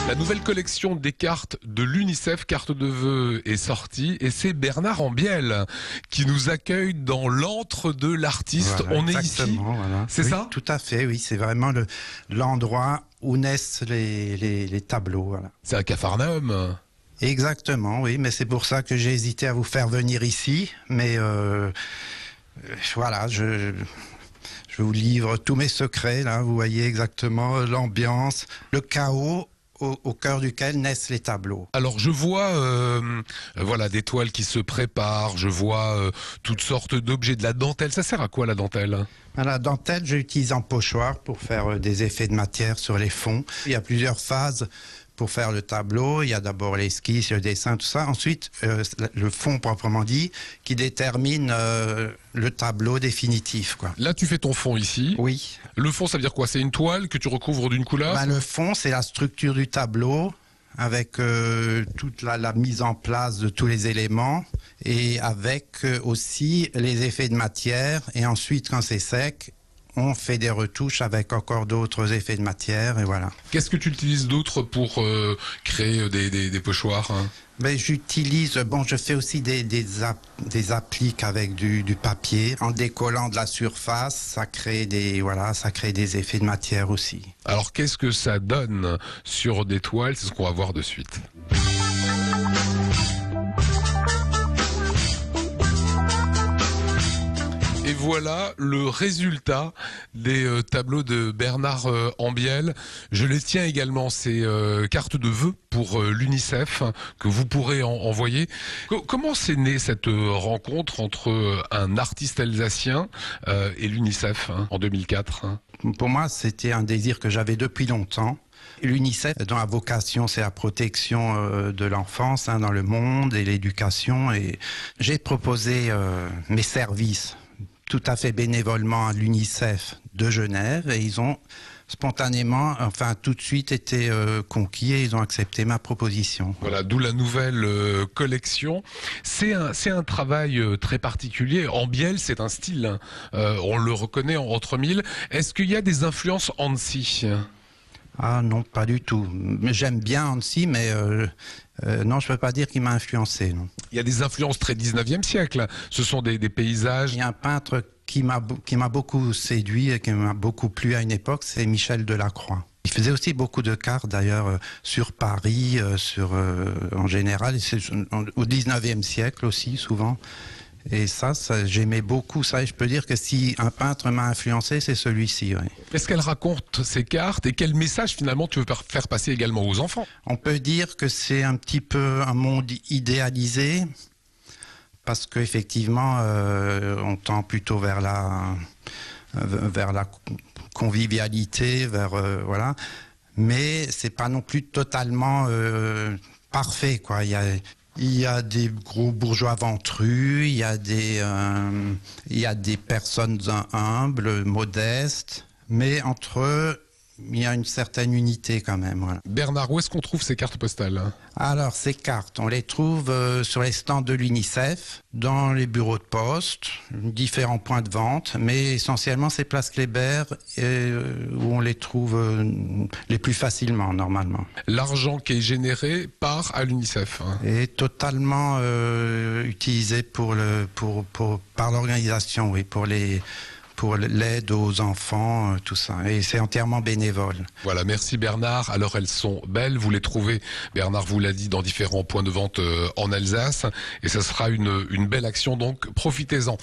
La nouvelle collection des cartes de l'UNICEF, carte de vœux, est sortie et c'est Bernard Ambiel qui nous accueille dans l'antre de l'artiste. Voilà, on est ici, voilà. c'est Oui, ça? Tout à fait, oui, c'est vraiment l'endroit où naissent les tableaux. Voilà. C'est à Capharnaüm. Exactement, oui, mais c'est pour ça que j'ai hésité à vous faire venir ici. Mais voilà, je vous livre tous mes secrets, là, vous voyez exactement l'ambiance, le chaos au cœur duquel naissent les tableaux. Alors je vois voilà, des toiles qui se préparent, je vois toutes sortes d'objets, de la dentelle. Ça sert à quoi la dentelle? La dentelle, j'utilise en pochoir pour faire des effets de matière sur les fonds. Il y a plusieurs phases pour faire le tableau. Il y a d'abord l'esquisse, le dessin, tout ça. Ensuite, le fond proprement dit, qui détermine le tableau définitif, quoi. Là tu fais ton fond ici. Oui. Le fond, ça veut dire quoi? C'est une toile que tu recouvres d'une couleur? Le fond, c'est la structure du tableau, avec toute la mise en place de tous les éléments, et avec aussi les effets de matière. Et ensuite, quand c'est sec, on fait des retouches avec encore d'autres effets de matière, et voilà. Qu'est-ce que tu utilises d'autre pour créer des pochoirs, hein? J'utilise, je fais aussi des appliques avec du papier. En décollant de la surface, ça crée des effets de matière aussi. Alors qu'est-ce que ça donne sur des toiles? C'est ce qu'on va voir de suite. Et voilà le résultat des tableaux de Bernard Ambiel. Je les tiens également, ces cartes de vœux pour l'UNICEF que vous pourrez envoyer. Comment s'est née cette rencontre entre un artiste alsacien et l'UNICEF en 2004? Pour moi, c'était un désir que j'avais depuis longtemps. L'UNICEF, dont la vocation, c'est la protection de l'enfance dans le monde et l'éducation. Et j'ai proposé mes services tout à fait bénévolement à l'UNICEF de Genève, et ils ont spontanément, tout de suite été conquis, et ils ont accepté ma proposition. Voilà, d'où la nouvelle collection. C'est un travail très particulier. Ambiel, c'est un style, hein. On le reconnaît entre mille. Est-ce qu'il y a des influences Annecy? Ah non, pas du tout. J'aime bien Annecy, mais non, je ne peux pas dire qu'il m'a influencé. Non. Il y a des influences très 19e siècle. Ce sont des paysages. Il y a un peintre qui m'a beaucoup séduit et qui m'a beaucoup plu à une époque, c'est Michel Delacroix. Il faisait aussi beaucoup de cartes, d'ailleurs, sur Paris, en général, et au 19e siècle aussi, souvent. Et ça j'aimais beaucoup ça, et je peux dire que si un peintre m'a influencé, c'est celui-ci. Oui. Qu'est-ce qu'elle raconte, ces cartes, et quel message finalement tu veux faire passer également aux enfants? On peut dire que c'est un petit peu un monde idéalisé, parce qu'effectivement, on tend plutôt vers la convivialité, voilà. Mais c'est pas non plus totalement parfait, quoi. Il y a des gros bourgeois ventrus, il y a des personnes humbles, modestes, mais entre eux, il y a une certaine unité quand même. Voilà. Bernard, où est-ce qu'on trouve ces cartes postales? Alors, ces cartes, on les trouve sur les stands de l'UNICEF, dans les bureaux de poste, différents points de vente, mais essentiellement c'est Place Kléber où on les trouve les plus facilement, normalement. L'argent qui est généré part à l'UNICEF, hein. Est totalement utilisé par l'organisation, oui, pour l'aide aux enfants, tout ça. Et c'est entièrement bénévole. Voilà, merci Bernard. Alors elles sont belles, vous les trouvez, Bernard vous l'a dit, dans différents points de vente en Alsace. Et ça sera une belle action, donc profitez-en.